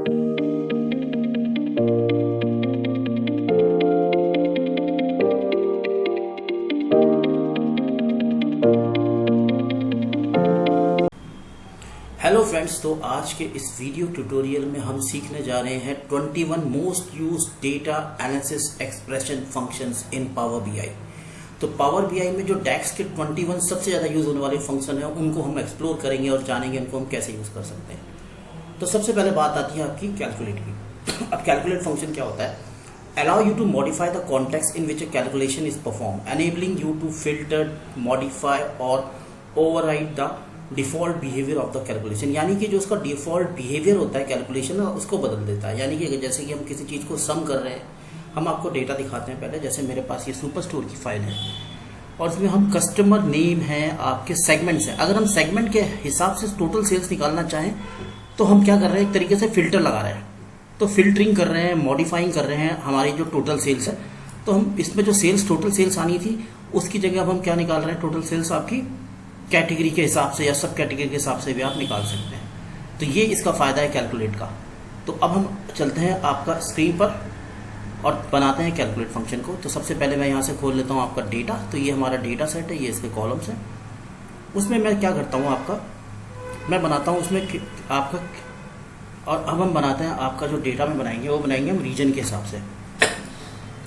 Hello friends, तो आज के इस वीडियो ट्यूटोरियल में हम सीखने जा रहे हैं 21 most use data analysis expression functions in power BI. तो पावर बीआई में जो डैक्स के 21 सबसे ज्यादा यूज होने वाले फंक्शन हैं उनको हम एक्सप्लोर करेंगे और जानेंगे उनको हम कैसे यूज कर सकते हैं। तो सबसे पहले बात आती है आपकी कैलकुलेट की। अब कैलकुलेट फंक्शन क्या होता है? Allow you to modify the context in which a calculation is perform, enabling you to filter, modify और override the default behaviour of the calculation. यानी कि जो उसका डिफॉल्ट बिहेवियर होता है कैलकुलेशन का, उसको बदल देता है। यानी कि जैसे कि हम किसी चीज को सम कर रहे हैं, हम आपको डेटा दिखाते हैं। पहले जैसे मेरे पास ये सुपर स्टोर की फाइल है और इसमें हम कस्टमर नेम है, आपके सेगमेंट्स हैं। अगर हम सेगमेंट के हिसाब से टोटल सेल्स निकालना चाहें तो हम क्या कर रहे हैं, एक तरीके से फिल्टर लगा रहे हैं। तो फिल्टरिंग कर रहे हैं, मॉडिफाइंग कर रहे हैं हमारी जो टोटल सेल्स है। तो हम इसमें जो सेल्स टोटल सेल्स आनी थी उसकी जगह अब हम क्या निकाल रहे हैं, टोटल सेल्स आपकी कैटेगरी के हिसाब से या सब कैटेगरी के हिसाब से भी आप निकाल सकते हैं। तो ये इसका फायदा है कैलकुलेट का। तो अब हम चलते हैं आपका स्क्रीन पर और बनाते हैं कैलकुलेट फंक्शन को। तो सबसे पहले मैं यहाँ से खोल लेता हूँ आपका डेटा। तो ये हमारा डेटा सेट है, ये इसके कॉलम्स हैं। उसमें मैं क्या करता हूँ, मैं बनाता हूँ उसमें आपका, और अब हम बनाते हैं आपका जो डेटा में बनाएंगे वो बनाएंगे हम रीजन के हिसाब से,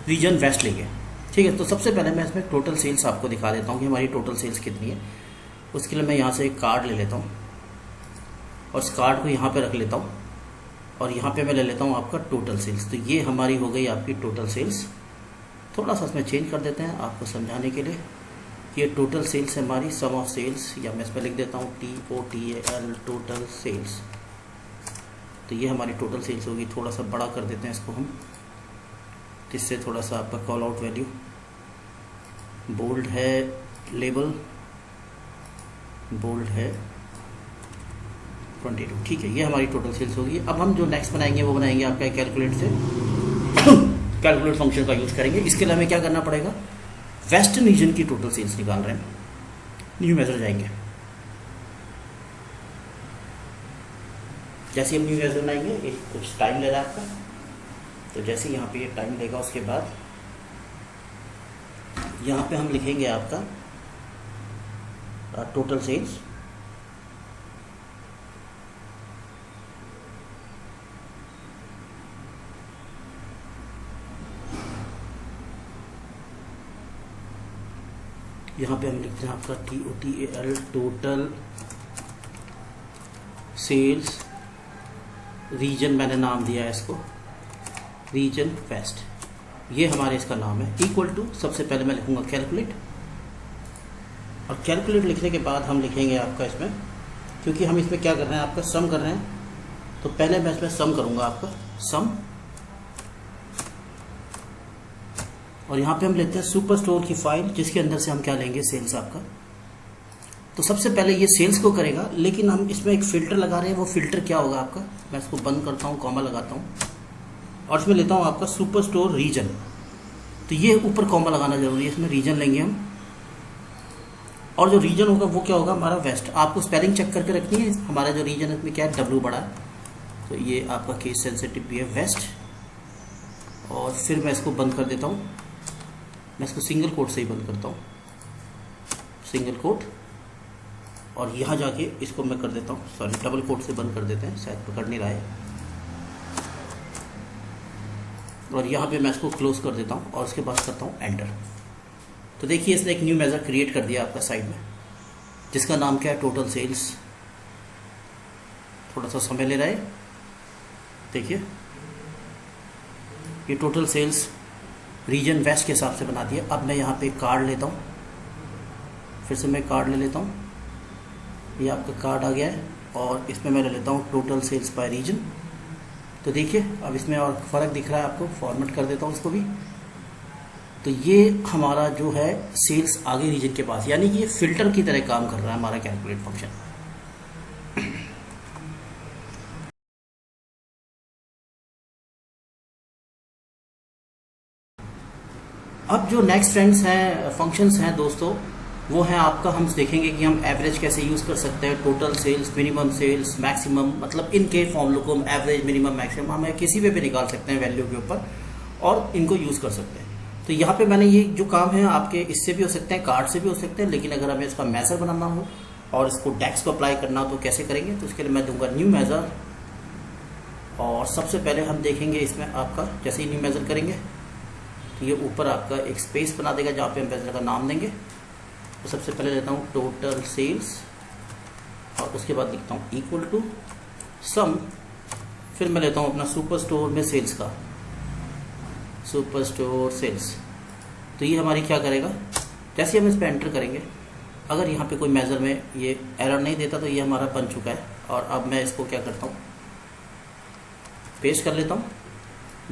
रीजन वेस्ट लेंगे। ठीक है। तो सबसे पहले मैं इसमें टोटल सेल्स आपको दिखा देता हूँ कि हमारी टोटल सेल्स कितनी है। उसके लिए मैं यहाँ से एक कार्ड ले लेता हूँ और इस कार्ड को यहाँ पे रख लेता हूँ और यहाँ पे मैं ले लेता हूँ आपका टोटल सेल्स। तो ये हमारी हो गई आपकी टोटल सेल्स। थोड़ा सा इसमें चेंज कर देते हैं आपको समझाने के लिए। ये टोटल सेल्स है हमारी, सम ऑफ सेल्स, या मैं इसमें लिख देता हूँ TOTAL, टोटल सेल्स। तो ये हमारी टोटल सेल्स होगी। थोड़ा सा बड़ा कर देते हैं इसको हम, जिससे थोड़ा सा आपका कॉल आउट वैल्यू बोल्ड है, लेबल बोल्ड है 22। ठीक है, ये हमारी टोटल सेल्स होगी। अब हम जो नेक्स्ट बनाएंगे वो बनाएंगे आपका कैलकुलेट से कैलकुलेट फंक्शन का यूज करेंगे। इसके लिए हमें क्या करना पड़ेगा, वेस्टर्न रीजन की टोटल सेल्स निकाल रहे हैं। न्यू मेजर जाएंगे। जैसे हम न्यू मेजर बनाएंगे एक कुछ टाइम ले रहा है आपका। तो जैसे यहाँ पे ये टाइम लेगा उसके बाद यहाँ पे हम लिखेंगे आपका टोटल सेल्स। यहाँ पे हम लिखते हैं आपका TOTAL, टोटल सेल्स। रीजन मैंने नाम दिया है इसको, रीजन वेस्ट, ये हमारे इसका नाम है। इक्वल टू, सबसे पहले मैं लिखूंगा कैलकुलेट, और कैलकुलेट लिखने के बाद हम लिखेंगे आपका इसमें, क्योंकि हम इसमें क्या कर रहे हैं, आपका सम कर रहे हैं, तो पहले मैं इसमें सम करूंगा आपका सम। और यहाँ पे हम लेते हैं सुपर स्टोर की फाइल, जिसके अंदर से हम क्या लेंगे, सेल्स आपका। तो सबसे पहले ये सेल्स को करेगा, लेकिन हम इसमें एक फिल्टर लगा रहे हैं। वो फिल्टर क्या होगा आपका, मैं इसको बंद करता हूँ, कॉमा लगाता हूँ और इसमें लेता हूँ आपका सुपर स्टोर रीजन। तो ये ऊपर कॉमा लगाना जरूरी है, इसमें रीजन लेंगे हम, और जो रीजन होगा वो क्या होगा हमारा वेस्ट। आपको स्पेलिंग चेक करके रखनी है। हमारा जो रीजन है इसमें क्या है, W बड़ा है, तो ये आपका केस सेंसिटिव भी है, वेस्ट। और फिर मैं इसको बंद कर देता हूँ, मैं इसको सिंगल कोट से ही बंद करता हूँ, सिंगल कोट। और यहाँ जाके इसको मैं कर देता हूँ, सॉरी डबल कोट से बंद कर देते हैं, शायद पकड़ नहीं रहा है। और यहाँ पे मैं इसको क्लोज कर देता हूँ और उसके बाद करता हूँ एंटर। तो देखिए इसने एक न्यू मेजर क्रिएट कर दिया आपका साइड में, जिसका नाम क्या है, टोटल सेल्स। थोड़ा सा समय ले रहा है, देखिए ये टोटल सेल्स रीजन वेस्ट के हिसाब से बना दिया। अब मैं यहाँ पे कार्ड लेता हूँ, फिर से मैं कार्ड ले लेता हूँ, ये आपका कार्ड आ गया है, और इसमें मैं ले लेता हूँ टोटल सेल्स बाय रीजन। तो देखिए अब इसमें और फर्क दिख रहा है आपको, फॉर्मेट कर देता हूँ इसको भी। तो ये हमारा जो है सेल्स आगे रीजन के पास, यानी कि ये फिल्टर की तरह काम कर रहा है हमारा कैलकुलेट फंक्शन। अब जो नेक्स्ट फ्रेंड्स हैं, फंक्शंस हैं दोस्तों, वो है आपका, हम देखेंगे कि हम एवरेज कैसे यूज़ कर सकते हैं, total sales, minimum sales, maximum, मतलब इनके फॉर्मूलों को हम एवरेज, मिनिमम, मैक्सिमम हमें किसी पे भी निकाल सकते हैं वैल्यू के ऊपर और इनको यूज़ कर सकते हैं। तो यहाँ पे मैंने ये जो काम है आपके इससे भी हो सकते हैं, कार्ड से भी हो सकते हैं, लेकिन अगर हमें इसका मेजर बनाना हो और इसको डेक्स को अप्लाई करना हो तो कैसे करेंगे, तो उसके लिए मैं दूंगा न्यू मेजर। और सबसे पहले हम देखेंगे इसमें आपका जैसे ही न्यू मेजर करेंगे तो ये ऊपर आपका एक स्पेस बना देगा जहाँ पे हम मेजर का नाम देंगे। तो सबसे पहले लेता हूँ टोटल सेल्स और उसके बाद लिखता हूँ इक्वल टू सम, फिर मैं लेता हूँ अपना सुपर स्टोर में सेल्स का, सुपर स्टोर सेल्स। तो ये हमारी क्या करेगा, जैसे हम इस पर एंटर करेंगे, अगर यहाँ पे कोई मेजर में ये एरर नहीं देता तो ये हमारा बन चुका है। और अब मैं इसको क्या करता हूँ, पेस्ट कर लेता हूँ,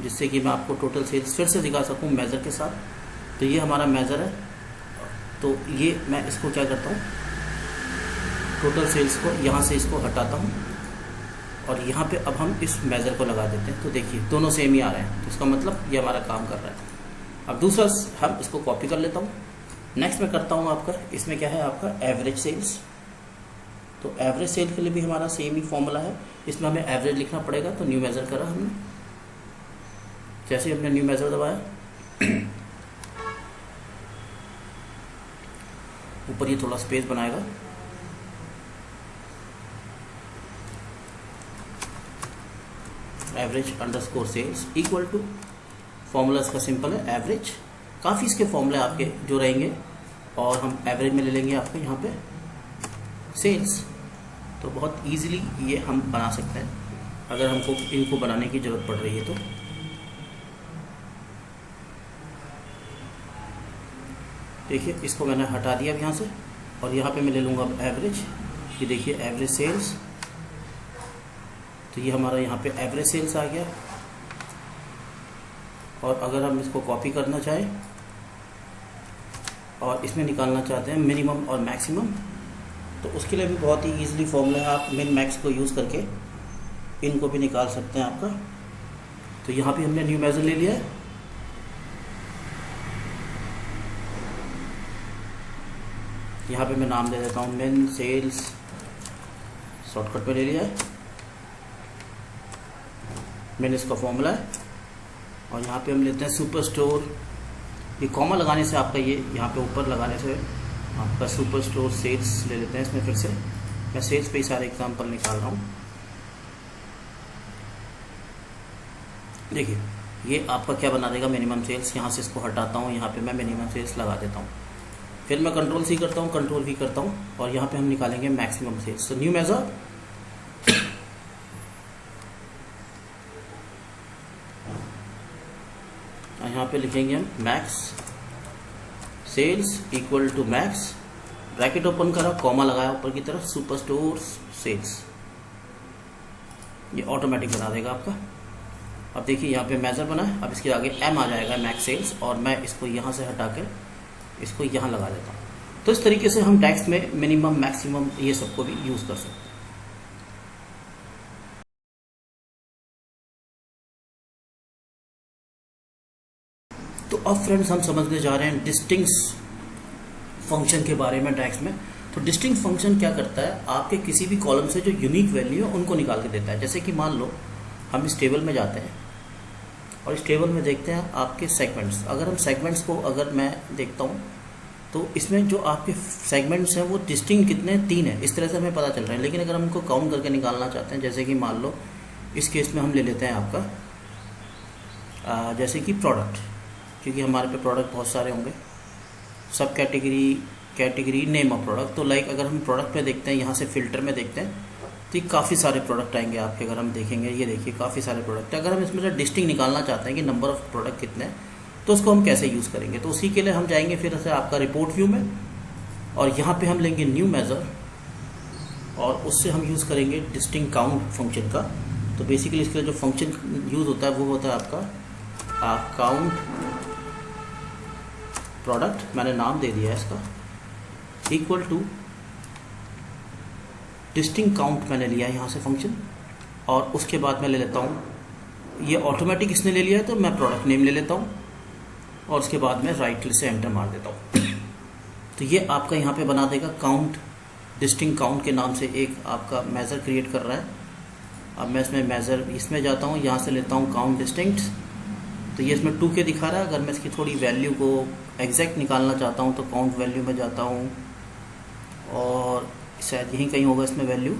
जिससे कि मैं आपको टोटल सेल्स फिर से दिखा सकूँ मेजर के साथ। तो ये हमारा मेजर है, तो ये मैं इसको क्या करता हूँ, टोटल सेल्स को यहाँ से इसको हटाता हूँ और यहाँ पे अब हम इस मेजर को लगा देते हैं। तो देखिए दोनों सेम ही आ रहे हैं, तो इसका मतलब ये हमारा काम कर रहा है। अब दूसरा हम इसको कॉपी कर लेता हूँ। नेक्स्ट मैं करता हूँ आपका, इसमें क्या है आपका एवरेज सेल्स। तो एवरेज सेल के लिए भी हमारा सेम ही फॉर्मूला है, इसमें हमें एवरेज लिखना पड़ेगा। तो न्यू मेजर करा हमने, जैसे हमने न्यू मेजर दबाया ऊपर ये थोड़ा स्पेस बनाएगा, average underscore sales equal to, formula इसका सिंपल है एवरेज। काफ़ी इसके फॉर्मूले आपके जो रहेंगे और हम एवरेज में ले लेंगे आपको यहाँ पे सेल्स। तो बहुत इजीली ये हम बना सकते हैं अगर हमको इनको बनाने की ज़रूरत पड़ रही है तो। देखिए इसको मैंने हटा दिया अब यहाँ से और यहाँ पे मैं ले लूँगा अब एवरेज। ये देखिए एवरेज सेल्स, तो ये हमारा यहाँ पे एवरेज सेल्स आ गया। और अगर हम इसको कॉपी करना चाहें और इसमें निकालना चाहते हैं मिनिमम और मैक्सिमम, तो उसके लिए भी बहुत ही ईजिली फॉर्मूला है, आप मिन मैक्स को यूज़ करके इनको भी निकाल सकते हैं आपका। तो यहाँ पे हमने न्यू मेजर ले लिया है, यहाँ पे मैं नाम दे देता हूँ मिन सेल्स, शॉर्टकट पे ले लिया है, मिन इसका फॉर्मूला है। और यहाँ पे हम लेते हैं सुपर स्टोर, ये कॉमा लगाने से आपका ये यहाँ पे ऊपर लगाने से आपका सुपर स्टोर सेल्स ले लेते हैं। इसमें फिर से मैं सेल्स पे ही सारे एग्जाम्पल निकाल रहा हूँ। देखिए ये आपका क्या बना देगा मिनिमम सेल्स, यहाँ से इसको हटाता हूँ, यहाँ पे मैं मिनिमम सेल्स लगा देता हूँ। फिर मैं कंट्रोल सी करता हूँ, कंट्रोल वी करता हूँ और यहाँ पे हम निकालेंगे मैक्सिमम सेल्स। तो न्यू मेजर, यहाँ पे लिखेंगे हम max sales equal to max, bracket open करा, कॉमा लगाया ऊपर की तरफ, सुपर स्टोर सेल्स। ये ऑटोमेटिक बना देगा आपका। अब देखिए यहाँ पे मेजर बना है, अब इसके आगे एम आ जाएगा मैक्स सेल्स, और मैं इसको यहाँ से हटा कर इसको यहाँ लगा देता हूँ। तो इस तरीके से हम टैक्स में मिनिमम, मैक्सिमम ये सबको भी यूज कर सकते हैं। तो अब फ्रेंड्स हम समझने जा रहे हैं डिस्टिंक्ट फंक्शन के बारे में टैक्स में। तो डिस्टिंक्ट फंक्शन क्या करता है, आपके किसी भी कॉलम से जो यूनिक वैल्यू है उनको निकाल के देता है। जैसे कि मान लो हम इस टेबल में जाते हैं और इस टेबल में देखते हैं आपके सेगमेंट्स। अगर हम सेगमेंट्स को अगर मैं देखता हूँ तो इसमें जो आपके सेगमेंट्स हैं वो डिस्टिंक्ट कितने, 3 है, इस तरह से हमें पता चल रहा है। लेकिन अगर हम उनको काउंट करके निकालना चाहते हैं, जैसे कि मान लो इस केस में हम ले लेते हैं आपका जैसे कि प्रोडक्ट, क्योंकि हमारे पे प्रोडक्ट बहुत सारे होंगे, सब कैटेगरी नेम ऑफ प्रोडक्ट। तो लाइक अगर हम प्रोडक्ट में देखते हैं, यहाँ से फिल्टर में देखते हैं तो ये काफ़ी सारे प्रोडक्ट आएंगे आपके। अगर हम देखेंगे, ये देखिए काफ़ी सारे प्रोडक्ट है। अगर हम इसमें से डिस्टिंक्ट निकालना चाहते हैं कि नंबर ऑफ प्रोडक्ट कितने हैं, तो उसको हम कैसे यूज़ करेंगे, तो उसी के लिए हम जाएंगे फिर से आपका रिपोर्ट व्यू में, और यहाँ पे हम लेंगे न्यू मेजर और उससे हम यूज़ करेंगे डिस्टिंक्ट काउंट फंक्शन का। तो बेसिकली इसके लिए जो फंक्शन यूज़ होता है वो होता है आपका काउंट प्रोडक्ट, मैंने नाम दे दिया है इसका, इक्वल टू डिस्टिंक्ट काउंट मैंने लिया है यहाँ से फंक्शन। और उसके बाद मैं ले लेता हूँ, ये ऑटोमेटिक इसने ले लिया है तो मैं प्रोडक्ट नेम ले लेता हूँ और उसके बाद मैं राइट क्लिक से एंटर मार देता हूँ। तो ये आपका यहाँ पे बना देगा काउंट, डिस्टिंक्ट काउंट के नाम से एक आपका मेज़र क्रिएट कर रहा है। अब मैं इसमें मेज़र इसमें जाता हूँ, यहाँ से लेता हूँ काउंट डिस्टिंक्ट, तो ये इसमें 2K दिखा रहा है। अगर मैं इसकी थोड़ी वैल्यू को एग्जैक्ट निकालना चाहता हूँ तो काउंट वैल्यू में जाता हूँ और शायद यहीं कहीं होगा इसमें value,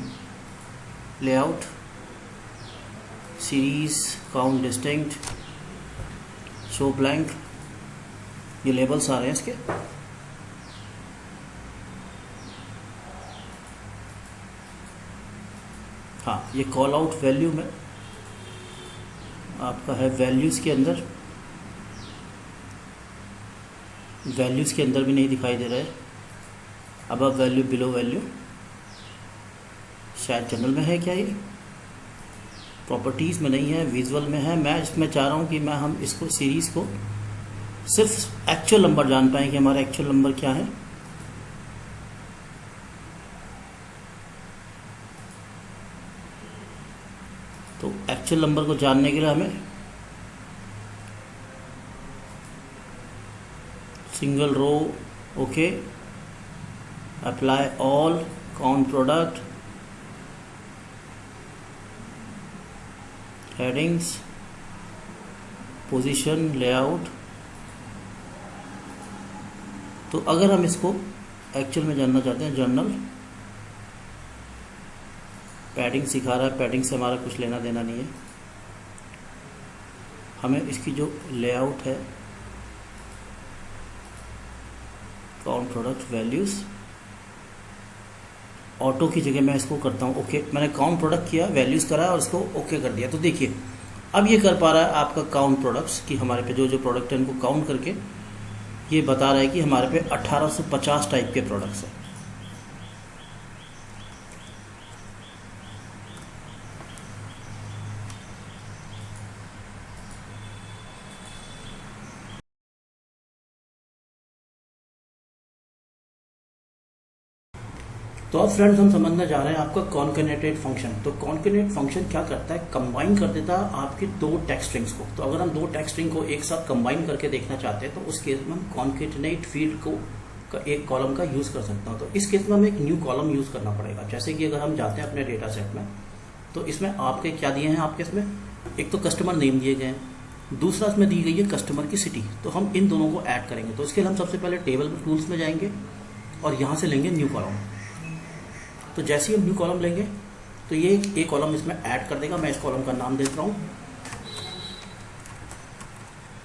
layout, series, count distinct, show blank, ये लेबल्स आ रहे हैं इसके। हाँ, ये कॉल आउट वैल्यू में आपका है, वैल्यूज़ के अंदर, वैल्यूज़ के अंदर भी नहीं दिखाई दे रहा है। अब वैल्यू, बिलो वैल्यू, शायद जनरल में है क्या, ये प्रॉपर्टीज़ में नहीं है, विजुअल में है। मैं इसमें चाह रहा हूँ कि हम इसको सीरीज़ को सिर्फ एक्चुअल नंबर जान पाएँ कि हमारा एक्चुअल नंबर क्या है। तो एक्चुअल नंबर को जानने के लिए हमें single row, okay, apply all, count product, headings, position, layout. तो अगर हम इसको एक्चुअल में जानना चाहते हैं, जर्नल, पैडिंग सिखा रहा है, पैडिंग से हमारा कुछ लेना देना नहीं है। हमें इसकी जो लेआउट है, काउंट प्रोडक्ट, वैल्यूज़, ऑटो की जगह मैं इसको करता हूँ ओके। मैंने काउंट प्रोडक्ट किया, वैल्यूज़ करा और इसको ओके कर दिया। तो देखिए अब ये कर पा रहा है आपका काउंट प्रोडक्ट्स कि हमारे पे जो जो प्रोडक्ट है उनको काउंट करके ये बता रहा है कि हमारे पे 1850 टाइप के प्रोडक्ट्स हैं। तो अब फ्रेंड्स हम समझने जा रहे हैं आपका कॉन्केनेटेड फंक्शन। तो कॉन्केनेट फंक्शन क्या करता है, कंबाइन कर देता है आपकी दो टेक्स्ट स्ट्रिंग्स को। तो अगर हम दो टेक्स्ट स्ट्रिंग को एक साथ कंबाइन करके देखना चाहते हैं तो उस केस में हम कॉन्केटेनेट फील्ड को एक कॉलम का यूज कर सकते हैं। तो इस केस में हमें एक न्यू कॉलम यूज करना पड़ेगा। जैसे कि अगर हम जाते हैं अपने डेटा सेट में, तो इसमें आपके क्या दिए हैं, आपके इसमें एक तो कस्टमर नेम दिए गए हैं, दूसरा इसमें दी गई है कस्टमर की सिटी। तो हम इन दोनों को ऐड करेंगे। तो इसके लिए हम सबसे पहले टेबल टूल्स में जाएंगे और यहाँ से लेंगे न्यू कॉलम। तो जैसे ही हम न्यू कॉलम लेंगे तो ये एक कॉलम इसमें ऐड कर देगा। मैं इस कॉलम का नाम देता हूँ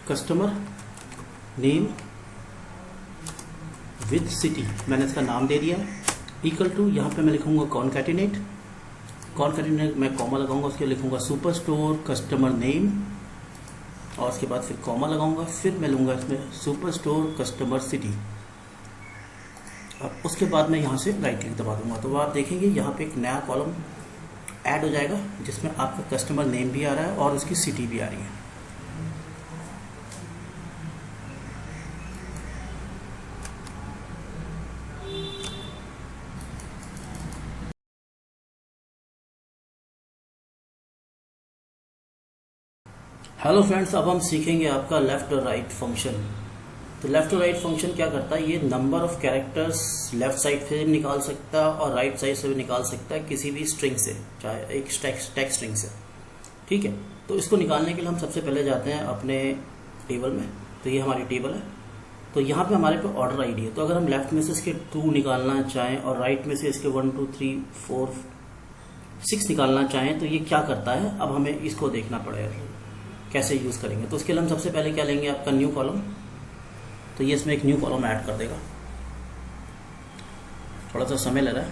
कस्टमर नेम विद सिटी। मैंने इसका नाम दे दिया है। इक्वल टू, यहाँ पे मैं लिखूंगा कॉन्कैटिनेट, कॉन्कैटिनेट मैं कॉमा लगाऊंगा, उसके लिखूंगा सुपर स्टोर कस्टमर नेम और उसके बाद फिर कॉमा लगाऊंगा, फिर मैं लूंगा इसमें सुपर स्टोर कस्टमर सिटी। अब उसके बाद मैं यहाँ से राइट क्लिक दबा दूंगा तो आप देखेंगे यहाँ पे एक नया कॉलम ऐड हो जाएगा जिसमें आपका कस्टमर नेम भी आ रहा है और उसकी सिटी भी आ रही है। हेलो फ्रेंड्स, अब हम सीखेंगे आपका लेफ्ट और राइट फंक्शन। तो लेफ्ट और राइट फंक्शन क्या करता है, ये number of characters left side से निकाल सकता है और राइट साइड से भी निकाल सकता है, किसी भी स्ट्रिंग से, चाहे एक टेक्स्ट स्ट्रिंग से। ठीक है, तो इसको निकालने के लिए हम सबसे पहले जाते हैं अपने टेबल में। तो ये हमारी टेबल है। तो यहाँ पे हमारे पे ऑर्डर आईडी है। तो अगर हम लेफ्ट में से इसके 2 निकालना चाहें और राइट में से इसके 1 2 3 4 6 निकालना चाहें तो ये क्या करता है, अब हमें इसको देखना पड़ेगा कैसे यूज करेंगे। तो उसके लिए हम सबसे पहले क्या लेंगे, आपका न्यू कॉलम। तो ये इसमें एक न्यू कॉलम ऐड कर देगा। थोड़ा सा समय लग रहा है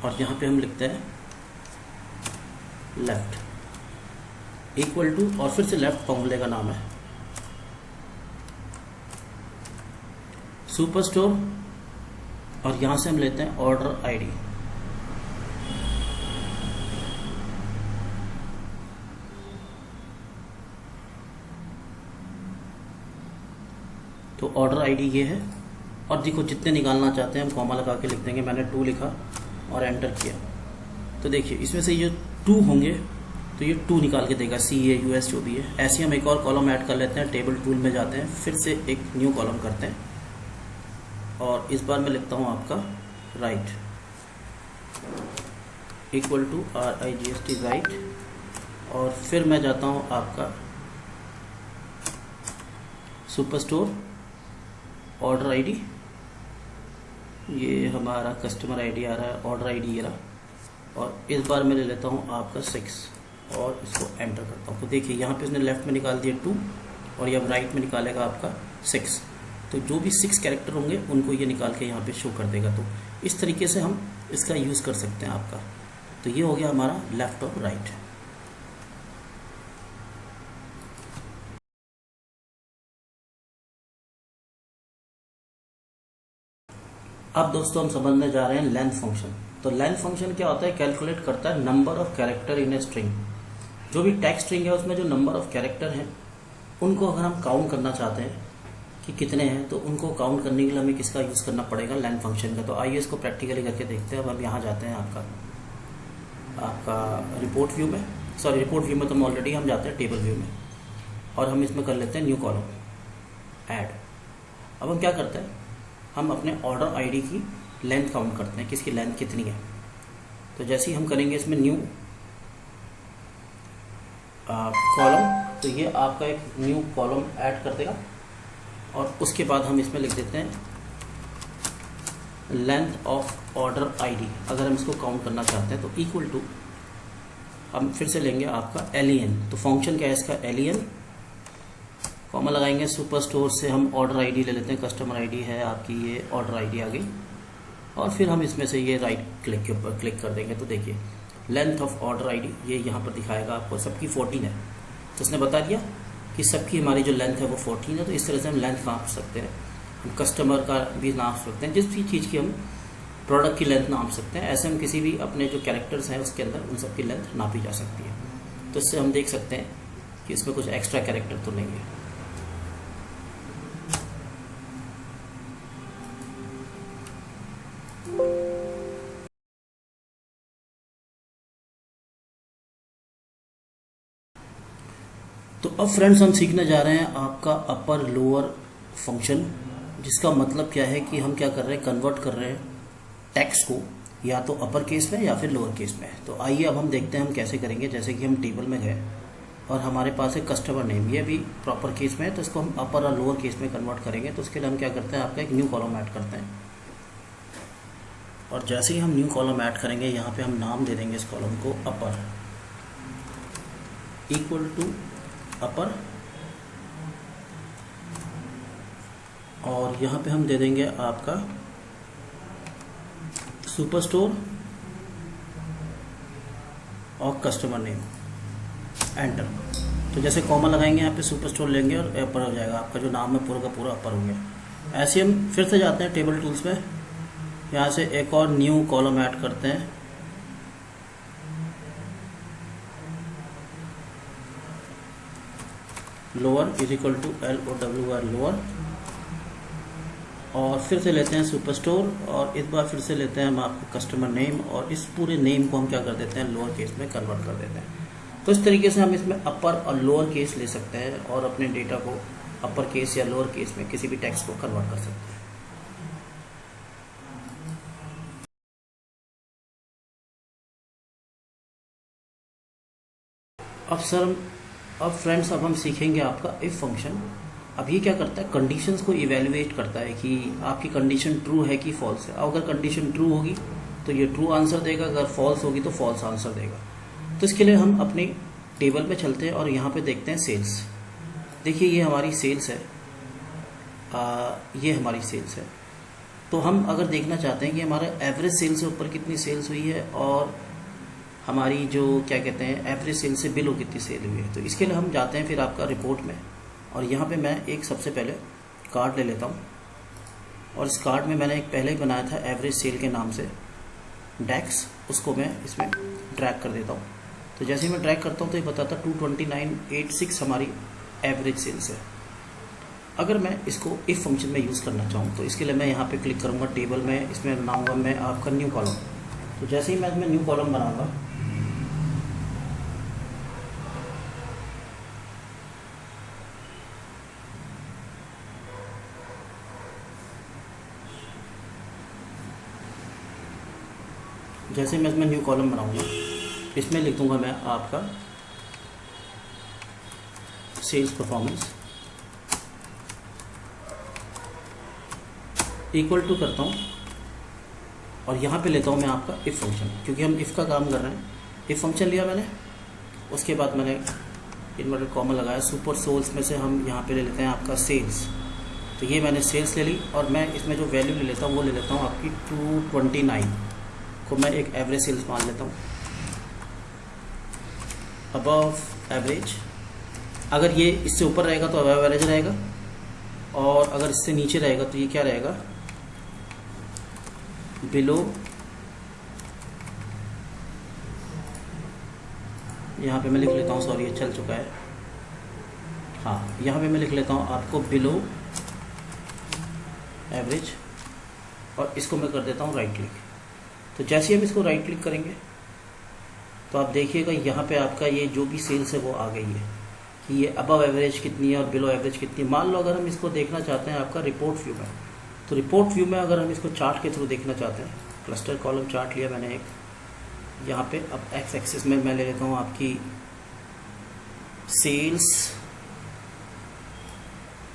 और यहाँ पे हम लिखते हैं लेफ्ट इक्वल टू और फिर से लेफ्ट फॉर्मूले का नाम है सुपर स्टोर और यहाँ से हम लेते हैं ऑर्डर आईडी। तो ऑर्डर आईडी ये है और देखो जितने निकालना चाहते हैं हम कॉमा लगा के लिख देंगे। मैंने 2 लिखा और एंटर किया। तो देखिए इसमें से ये 2 होंगे तो ये 2 निकाल के देगा, CAUS जो भी है। ऐसे हम एक और कॉलम ऐड कर लेते हैं। टेबल टूल में जाते हैं, फिर से एक न्यू कॉलम करते हैं और इस बार मैं लिखता हूँ आपका right equal to RIGST right, और फिर मैं जाता हूँ आपका सुपर स्टोर ऑर्डर आईडी, ये हमारा कस्टमर आईडी आ रहा है, ऑर्डर आईडी ये रहा, और इस बार मैं ले लेता हूँ आपका 6 और इसको एंटर करता हूँ। तो देखिए यहाँ पे इसने लेफ्ट में निकाल दिया 2 और ये अब राइट में निकालेगा आपका 6। तो जो भी 6 कैरेक्टर होंगे उनको ये निकाल के यहाँ पे शो कर देगा। तो इस तरीके से हम इसका यूज़ कर सकते हैं आपका। तो ये हो गया हमारा लेफ्ट और राइट। अब दोस्तों हम समझने जा रहे हैं लेंथ फंक्शन। तो लेंथ फंक्शन क्या होता है, कैलकुलेट करता है number of character in a string. जो भी टेक्स्ट स्ट्रिंग है उसमें जो नंबर ऑफ कैरेक्टर हैं उनको अगर हम काउंट करना चाहते हैं कि कितने हैं, तो उनको काउंट करने के लिए हमें किसका यूज़ करना पड़ेगा, लेंथ फंक्शन का। तो आइए इसको प्रैक्टिकली करके देखते हैं। अब हम यहाँ जाते हैं आपका रिपोर्ट व्यू में, सॉरी रिपोर्ट व्यू में तो ऑलरेडी हम जाते हैं टेबल व्यू में, और हम इसमें कर लेते हैं न्यू कॉलम ऐड। अब हम क्या करते हैं, हम अपने ऑर्डर आईडी की लेंथ काउंट करते हैं, किसकी लेंथ कितनी है। तो जैसे ही हम करेंगे इसमें न्यू कॉलम, तो ये आपका एक न्यू कॉलम ऐड कर देगा, और उसके बाद हम इसमें लिख देते हैं लेंथ ऑफ ऑर्डर आईडी। अगर हम इसको काउंट करना चाहते हैं तो इक्वल टू हम फिर से लेंगे आपका LEN। तो फंक्शन क्या है इसका, LEN, कॉमा लगाएंगे, सुपर स्टोर से हम ऑर्डर आईडी ले लेते हैं, कस्टमर आईडी है आपकी, ये ऑर्डर आईडी आ गई, और फिर हम इसमें से ये राइट क्लिक के ऊपर क्लिक कर देंगे। तो देखिए लेंथ ऑफ ऑर्डर आईडी ये यहाँ पर दिखाएगा आपको, सबकी 14 है। तो उसने बता दिया कि सबकी हमारी जो लेंथ है वो 14 है। तो इस तरह से हम लेंथ नाप सकते हैं, हम कस्टमर का भी नाप सकते हैं, जिस भी चीज़ की हम प्रोडक्ट की लेंथ नाप सकते हैं। ऐसे हम किसी भी अपने जो कैरेक्टर्स हैं उसके अंदर उन सब की लेंथ नापी जा सकती है। तो इससे हम देख सकते हैं कि इसमें कुछ एक्स्ट्रा कैरेक्टर तो नहीं है। तो अब फ्रेंड्स हम सीखने जा रहे हैं आपका अपर लोअर फंक्शन, जिसका मतलब क्या है कि हम क्या कर रहे हैं, कन्वर्ट कर रहे हैं टेक्स्ट को या तो अपर केस में या फिर लोअर केस में। तो आइए अब हम देखते हैं हम कैसे करेंगे। जैसे कि हम टेबल में गए और हमारे पास है कस्टमर नेम, ये भी प्रॉपर केस में है, तो इसको हम अपर और लोअर केस में कन्वर्ट करेंगे। तो उसके लिए हम क्या करते हैं, आपका एक न्यू कॉलम ऐड करते हैं, और जैसे ही हम न्यू कॉलम ऐड करेंगे यहाँ पे हम नाम दे देंगे इस कॉलम को अपर, इक्वल टू अपर, और यहाँ पे हम दे देंगे आपका सुपर स्टोर और कस्टमर नेम, एंटर। तो जैसे कॉमा लगाएंगे यहाँ पे सुपर स्टोर लेंगे और अपर हो जाएगा, आपका जो नाम है पूरा का पूरा अपर हो गया। ऐसे हम फिर से जाते हैं टेबल टूल्स में, यहाँ से एक और न्यू कॉलम ऐड करते हैं, lower is equal to LOWR lower, और फिर से लेते हैं सुपर स्टोर, और इस बार फिर से लेते हैं हम आपको कस्टमर नेम, और इस पूरे नेम को हम क्या कर देते हैं, लोअर केस में कन्वर्ट कर देते हैं। तो इस तरीके से हम इसमें अपर और लोअर केस ले सकते हैं और अपने डेटा को अपर केस या लोअर केस में किसी भी टेक्स्ट को कन्वर्ट कर सकते हैं। अब फ्रेंड्स अब हम सीखेंगे आपका इफ फंक्शन। अब ये क्या करता है, कंडीशंस को इवेल्युएट करता है कि आपकी कंडीशन ट्रू है कि फॉल्स है। अगर कंडीशन ट्रू होगी तो ये ट्रू आंसर देगा, अगर फॉल्स होगी तो फॉल्स आंसर देगा। तो इसके लिए हम अपनी टेबल पे चलते हैं और यहाँ पे देखते हैं सेल्स। देखिए ये हमारी सेल्स है, ये हमारी सेल्स है। तो हम अगर देखना चाहते हैं कि हमारा एवरेज सेल से ऊपर कितनी सेल्स हुई है और हमारी जो क्या कहते हैं एवरेज सेल से बिलो कितनी सेल हुई है, तो इसके लिए हम जाते हैं फिर आपका रिपोर्ट में, और यहाँ पे मैं एक सबसे पहले कार्ड ले लेता हूँ, और इस कार्ड में मैंने एक पहले ही बनाया था एवरेज सेल के नाम से डेक्स, उसको मैं इसमें ड्रैग कर देता हूँ। तो जैसे ही मैं ड्रैग करता हूँ तो ये बताता 22986 हमारी एवरेज सेल्स है। अगर मैं इसको इफ फंक्शन में यूज़ करना चाहूँ तो इसके लिए मैं यहाँ पे क्लिक करूँगा टेबल में, इसमें बनाऊँगा मैं आपका न्यू कॉलम। तो जैसे ही मैं इसमें न्यू कॉलम बनाऊँगा जैसे मैं इसमें न्यू कॉलम बनाऊंगा, इसमें लिख दूंगा मैं आपका सेल्स परफॉर्मेंस इक्वल टू करता हूँ और यहाँ पे लेता हूँ मैं आपका इफ़ फंक्शन, क्योंकि हम इफ़ का काम कर रहे हैं। इफ़ फंक्शन लिया मैंने, उसके बाद मैंने इन्वर्टेड कॉमा लगाया। सुपर सोल्स में से हम यहाँ पे ले लेते हैं आपका सेल्स, तो ये मैंने सेल्स ले ली और मैं इसमें जो वैल्यू ले लेता हूँ वो ले लेता हूँ आपकी 229 को मैं एक एवरेज सेल्स मान लेता हूँ। अबव एवरेज, अगर ये इससे ऊपर रहेगा तो अबव एवरेज रहेगा, और अगर इससे नीचे रहेगा तो ये क्या रहेगा, बिलो। यहाँ पे मैं लिख लेता हूँ, सॉरी ये चल चुका है, हाँ यहाँ पे मैं लिख लेता हूँ आपको बिलो एवरेज, और इसको मैं कर देता हूँ राइट क्लिक। तो जैसे हम इसको राइट क्लिक करेंगे तो आप देखिएगा यहाँ पे आपका ये जो भी सेल्स है वो आ गई है कि ये अबव एवरेज कितनी है और बिलो एवरेज कितनी है। मान लो अगर हम इसको देखना चाहते हैं आपका रिपोर्ट व्यू में, तो रिपोर्ट व्यू में अगर हम इसको चार्ट के थ्रू देखना चाहते हैं, क्लस्टर कॉलम चार्ट लिया मैंने एक, यहाँ पे अब एक्स एक्सिस में मैं ले लेता हूँ आपकी सेल्स,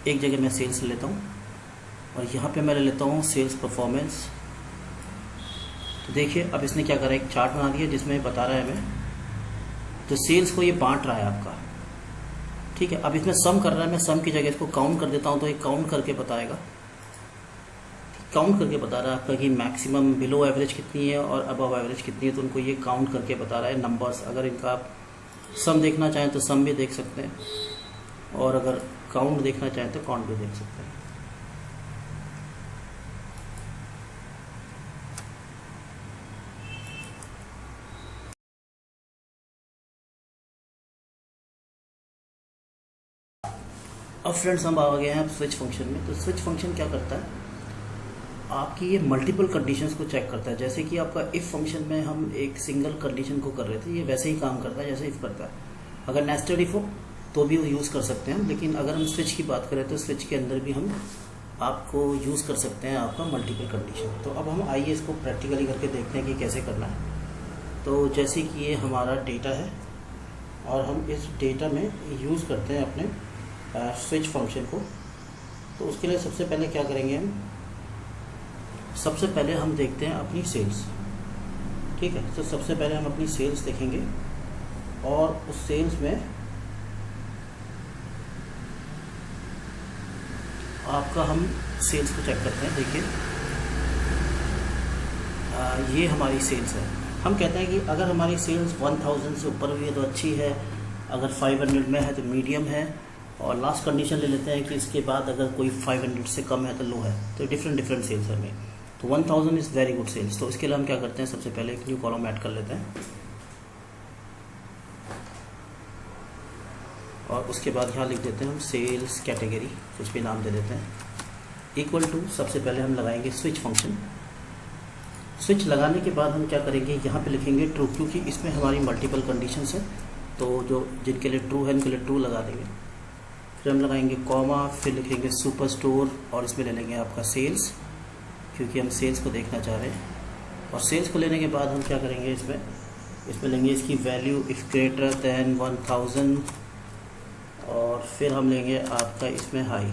एक जगह मैं सेल्स ले लेता हूँ और यहाँ पे मैं ले लेता हूँ सेल्स परफॉर्मेंस। तो देखिए अब इसने क्या करा, एक चार्ट बना दिया जिसमें बता रहा है हमें, तो सेल्स को ये बांट रहा है आपका, ठीक है। अब इसमें सम कर रहा है, मैं सम की जगह इसको काउंट कर देता हूँ, तो ये काउंट करके बताएगा, काउंट करके बता रहा है आपका कि मैक्सिमम बिलो एवरेज कितनी है और अबव एवरेज कितनी है, तो उनको ये काउंट करके बता रहा है नंबर्स। अगर इनका आप सम देखना चाहें तो सम भी देख सकते हैं, और अगर काउंट देखना चाहें तो काउंट भी देख सकते हैं। अब फ्रेंड्स हम आ गए हैं स्विच फंक्शन में। तो स्विच फंक्शन क्या करता है, आपकी ये मल्टीपल कंडीशंस को चेक करता है। जैसे कि आपका इफ़ फंक्शन में हम एक सिंगल कंडीशन को कर रहे थे, ये वैसे ही काम करता है जैसे इफ़ करता है। अगर नेस्टेड इफ हो तो भी यूज़ कर सकते हैं, लेकिन अगर हम स्विच की बात करें तो स्विच के अंदर भी हम आपको यूज़ कर सकते हैं आपका मल्टीपल कंडीशन। तो अब हम आइए इसको प्रैक्टिकली करके देखते हैं कि कैसे करना है। तो जैसे कि ये हमारा डेटा है और हम इस डेटा में यूज़ करते हैं अपने स्विच फंक्शन को। तो उसके लिए सबसे पहले क्या करेंगे हम, सबसे पहले हम देखते हैं अपनी सेल्स, ठीक है। तो सबसे पहले हम अपनी सेल्स देखेंगे और उस सेल्स में आपका हम सेल्स को चेक करते हैं। देखिए ये हमारी सेल्स है। हम कहते हैं कि अगर हमारी सेल्स 1000 से ऊपर हुई है तो अच्छी है, अगर 500 में है तो मीडियम है, और लास्ट कंडीशन ले लेते हैं कि इसके बाद अगर कोई 500 से कम है तो लो है। तो डिफरेंट सेल्स है हमें। तो 1000 इज़ वेरी गुड सेल्स। तो इसके लिए हम क्या करते हैं, सबसे पहले एक न्यू कॉलम ऐड कर लेते हैं और उसके बाद यहाँ लिख देते हैं हम सेल्स कैटेगरी, कुछ भी नाम दे देते हैं, इक्वल टू सबसे पहले हम लगाएंगे स्विच फंक्शन। स्विच लगाने के बाद हम क्या करेंगे, यहाँ पे लिखेंगे ट्रू, क्योंकि इसमें हमारी मल्टीपल कंडीशंस है, तो जो जिनके लिए ट्रू है उनके लिए ट्रू लगा देंगे। फिर हम लगाएंगे कॉमा, फिर लिखेंगे सुपर स्टोर और इसमें ले लेंगे आपका सेल्स, क्योंकि हम सेल्स को देखना चाह रहे हैं। और सेल्स को लेने के बाद हम क्या करेंगे, इसमें लेंगे इसकी वैल्यू इफ़ ग्रेटर दैन 1000, और फिर हम लेंगे आपका इसमें हाई।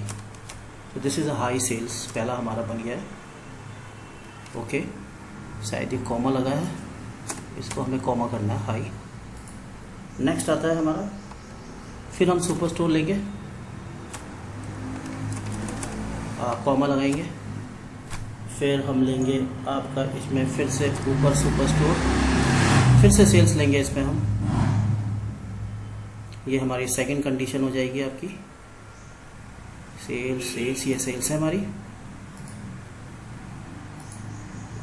तो this is a high sales, पहला हमारा बन गया है। ओके, शायद ये कॉमा लगा है, इसको हमें कॉमा करना है, हाई। नेक्स्ट आता है हमारा, फिर हम सुपर स्टोर लेंगे, कॉमा लगाएंगे, फिर हम लेंगे आपका इसमें फिर से ऊपर सुपर स्टोर, फिर से सेल्स लेंगे इसमें हम। ये हमारी सेकंड कंडीशन हो जाएगी आपकी, सेल्स, ये सेल्स है हमारी।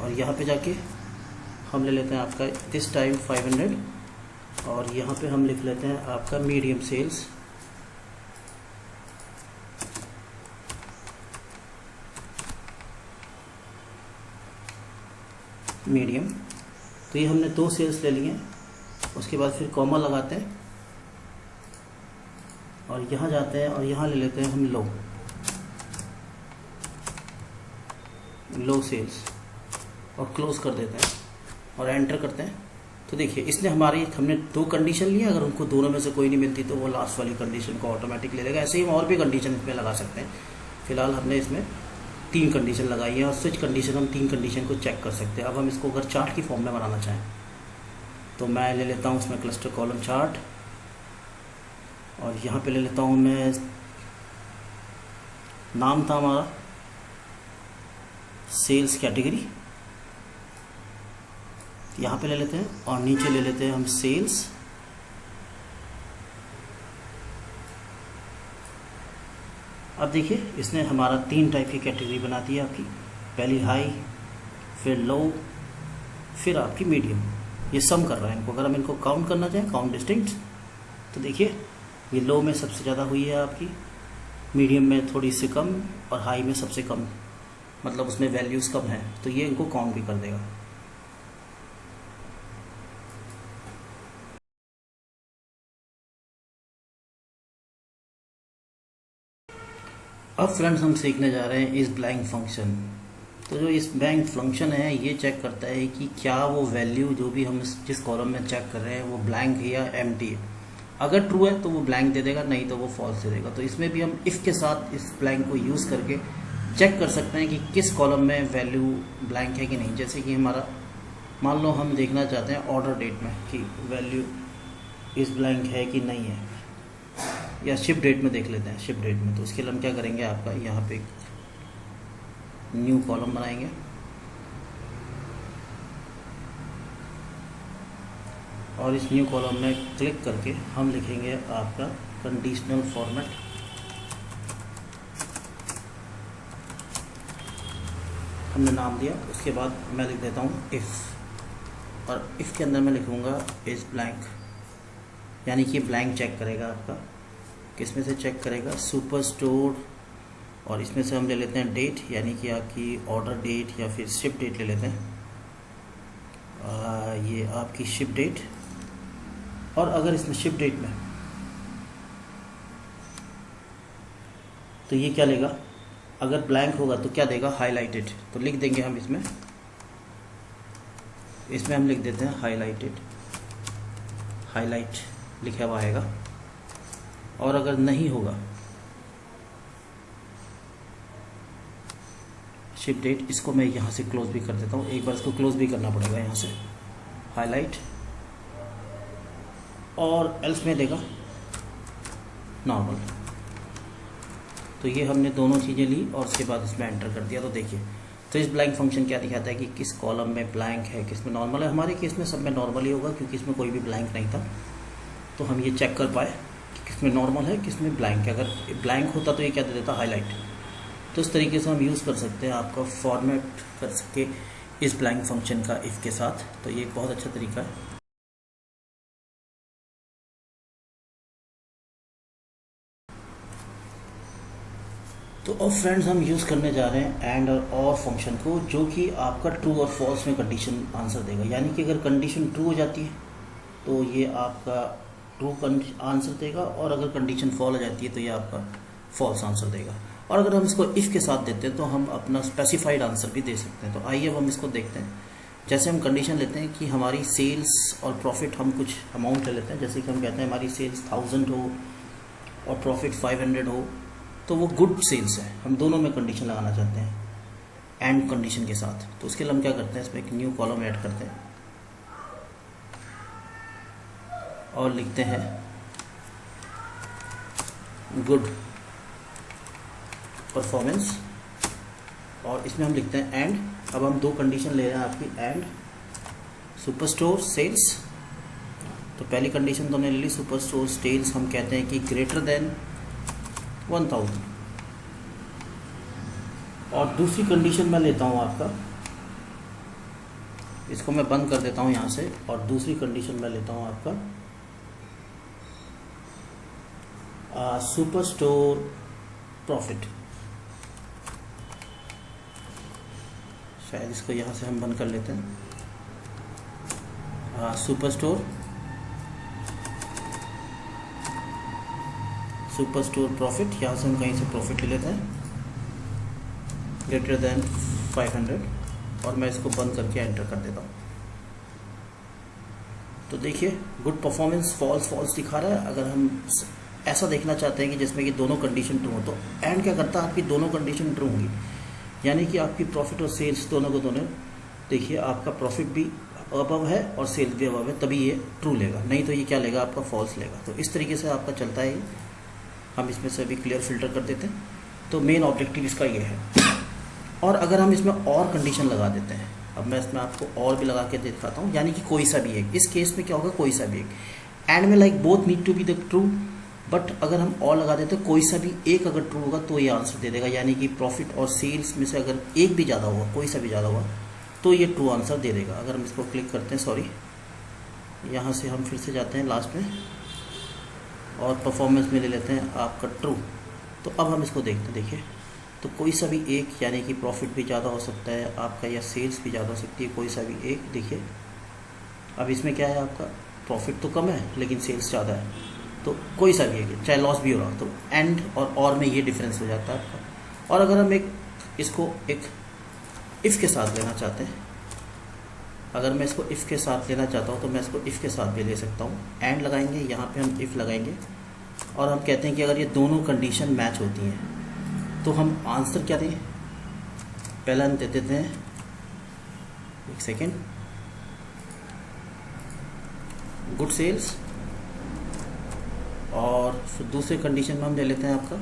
और यहाँ पे जाके हम ले लेते हैं आपका दिस टाइम 500, और यहाँ पे हम लिख लेते हैं आपका मीडियम सेल्स। मीडियम, तो ये हमने 2 सेल्स ले लिए। उसके बाद फिर कॉमा लगाते हैं और यहाँ जाते हैं और यहाँ ले लेते हैं हम लो सेल्स और क्लोज कर देते हैं। और एंटर करते हैं तो देखिए इसने हमने 2 कंडीशन ली, अगर उनको दोनों में से कोई नहीं मिलती तो वो लास्ट वाली कंडीशन को ऑटोमेटिक ले लेगा। ऐसे ही हम और भी कंडीशन इसमें लगा सकते हैं। फिलहाल हमने इसमें 3 कंडीशन लगाई है और स्विच कंडीशन हम 3 कंडीशन को चेक कर सकते हैं। अब हम इसको अगर चार्ट की फॉर्म में बनाना चाहें तो मैं ले लेता हूँ उसमें क्लस्टर कॉलम चार्ट, और यहाँ पे ले लेता हूँ मैं, नाम था हमारा सेल्स कैटेगरी, यहाँ पे ले लेते हैं और नीचे ले लेते हैं हम सेल्स। अब देखिए इसने हमारा 3 टाइप की कैटेगरी बना दी है आपकी, पहली हाई, फिर लो, फिर आपकी मीडियम। ये सम कर रहा है इनको। अगर हम इनको काउंट करना चाहें, काउंट डिस्टिंक्ट, तो देखिए ये लो में सबसे ज़्यादा हुई है आपकी, मीडियम में थोड़ी सी कम और हाई में सबसे कम, मतलब उसमें वैल्यूज़ कम है, तो ये इनको काउंट भी कर देगा। अब फ्रेंड्स हम सीखने जा रहे हैं इस ब्लैंक फंक्शन। तो जो इस ब्लैंक फंक्शन है ये चेक करता है कि क्या वो वैल्यू जो भी हम जिस कॉलम में चेक कर रहे हैं वो ब्लैंक है या एम्प्टी है। अगर ट्रू है तो वो ब्लैंक दे देगा, नहीं तो वो फॉल्स दे देगा। तो इसमें भी हम इफ़ के साथ इस ब्लैंक को यूज़ करके चेक कर सकते हैं कि किस कॉलम में वैल्यू ब्लैंक है कि नहीं। जैसे कि हमारा मान लो हम देखना चाहते हैं ऑर्डर डेट में कि वैल्यू इस ब्लैंक है कि नहीं है, या शिप डेट में देख लेते हैं, शिप डेट में। तो उसके लिए हम क्या करेंगे, आपका यहाँ पे न्यू कॉलम बनाएंगे और इस न्यू कॉलम में क्लिक करके हम लिखेंगे आपका कंडीशनल फॉर्मेट। हमने नाम दिया, उसके बाद मैं लिख देता हूँ इफ़, और इफ़ के अंदर मैं लिखूँगा इस ब्लैंक, यानी कि ब्लैंक चेक करेगा आपका। किसमें से चेक करेगा, सुपर स्टोर, और इसमें से हम ले लेते हैं डेट, यानी कि आपकी ऑर्डर डेट या फिर शिप डेट ले लेते हैं। ये आपकी शिप डेट, और अगर इसमें शिप डेट में तो ये क्या लेगा, अगर ब्लैंक होगा तो क्या देगा, हाईलाइटेड। तो लिख देंगे हम इसमें हम लिख देते हैं हाईलाइटेड, हाईलाइट लिखा हुआ आएगा। और अगर नहीं होगा शिप डेट, इसको मैं यहाँ से क्लोज भी कर देता हूँ, एक बार इसको क्लोज भी करना पड़ेगा यहाँ से, हाईलाइट, और एल्स में देगा नॉर्मल। तो ये हमने दोनों चीज़ें ली और उसके बाद इसमें एंटर कर दिया। तो देखिए, तो इस ब्लैंक फंक्शन क्या दिखाता है कि किस कॉलम में ब्लैंक है, किस में नॉर्मल है। हमारे केस में सब में नॉर्मल ही होगा क्योंकि इसमें कोई भी ब्लैंक नहीं था, तो हम ये चेक कर पाए कि किस में नॉर्मल है, किस में ब्लैंक है। अगर ब्लैंक होता तो ये क्या दे देता, हाईलाइट। तो इस तरीके से हम यूज़ कर सकते हैं, आपका फॉर्मेट कर सके इस ब्लैंक फंक्शन का इफ़ के साथ। तो ये एक बहुत अच्छा तरीका है। तो अब फ्रेंड्स हम यूज़ करने जा रहे हैं एंड और फंक्शन को, जो कि आपका ट्रू और फॉल्स में कंडीशन आंसर देगा। यानी कि अगर कंडीशन ट्रू हो जाती है तो ये आपका ट्रू आंसर देगा, और अगर कंडीशन फॉल हो जाती है तो ये आपका फॉल्स आंसर देगा। और अगर हम इसको इफ़ के साथ देते हैं तो हम अपना स्पेसिफाइड आंसर भी दे सकते हैं। तो आइए अब हम इसको देखते हैं। जैसे हम कंडीशन लेते हैं कि हमारी सेल्स और प्रॉफिट, हम कुछ अमाउंट ले लेते हैं। जैसे कि हम कहते हैं हमारी सेल्स 1000 हो और प्रॉफिट 500 हो, तो वो गुड सेल्स है। हम दोनों में कंडीशन लगाना चाहते हैं एंड कंडीशन के साथ। तो उसके लिए हम क्या करते हैं, इसमें एक न्यू कॉलम ऐड करते हैं और लिखते हैं गुड परफॉर्मेंस, और इसमें हम लिखते हैं एंड। अब हम 2 कंडीशन ले रहे हैं आपकी, एंड सुपर स्टोर सेल्स। तो पहली कंडीशन तो हमने ले ली, सुपर स्टोर सेल्स हम कहते हैं कि ग्रेटर देन 1000। और दूसरी कंडीशन मैं लेता हूँ आपका, इसको मैं बंद कर देता हूँ यहाँ से, और दूसरी कंडीशन मैं लेता हूँ आपका सुपर स्टोर प्रॉफिट। शायद इसको यहाँ से हम बंद कर लेते हैं। सुपर स्टोर प्रॉफिट, यहाँ से हम कहीं से प्रॉफिट ले लेते हैं ग्रेटर देन 500, और मैं इसको बंद करके एंटर कर देता हूँ। तो देखिए गुड परफॉर्मेंस फॉल्स फॉल्स दिखा रहा है। अगर हम ऐसा देखना चाहते हैं कि जिसमें कि दोनों कंडीशन ट्रू हो, तो एंड क्या करता है, आपकी दोनों कंडीशन ट्रू होंगी, यानी कि आपकी प्रॉफिट और सेल्स दोनों को दोनों, देखिए आपका प्रॉफिट भी अबव है और सेल्स भी अबव है, तभी ये ट्रू लेगा, नहीं तो ये क्या लेगा, आपका फॉल्स लेगा। तो इस तरीके से आपका चलता है। हम इसमें से अभी क्लियर फिल्टर कर देते हैं। तो मेन ऑब्जेक्टिव इसका ये है। और अगर हम इसमें और कंडीशन लगा देते हैं, अब मैं इसमें आपको और भी लगा के दिखाता हूँ, यानी कि कोई सा भी एक, इस केस में क्या होगा, कोई सा भी एक, एंड में like both need to be the true, but अगर हम और लगा देते हैं, कोई सा भी एक अगर ट्रू होगा तो ये आंसर दे देगा, यानी कि प्रॉफिट और सेल्स में से अगर एक भी ज़्यादा हुआ, कोई सा भी ज़्यादा हुआ, तो ये ट्रू आंसर दे देगा। अगर हम इसको क्लिक करते हैं, सॉरी, यहाँ से हम फिर से जाते हैं लास्ट में और परफॉर्मेंस में ले लेते हैं आपका ट्रू। तो अब हम इसको देखते हैं, देखिए, तो कोई सा भी एक, यानी कि प्रॉफिट भी ज़्यादा हो सकता है आपका, या सेल्स भी ज़्यादा हो सकती है, कोई सा भी एक। देखिए अब इसमें क्या है, आपका प्रॉफिट तो कम है लेकिन सेल्स ज़्यादा है, तो कोई सा भी एक, चाहे लॉस भी हो रहा, तो एंड और में ये डिफरेंस हो जाता है आपका। और अगर हम इसको एक इफ़ के साथ लेना चाहते हैं, अगर मैं इसको इफ़ के साथ लेना चाहता हूँ तो मैं इसको इफ़ के साथ भी ले सकता हूँ। एंड लगाएंगे, यहाँ पे हम इफ़ लगाएंगे और हम कहते हैं कि अगर ये दोनों कंडीशन मैच होती हैं तो हम आंसर क्या दें, पहला हम दे देते हैं, एक सेकेंड, गुड सेल्स, और फिर दूसरे कंडीशन में हम ले लेते हैं आपका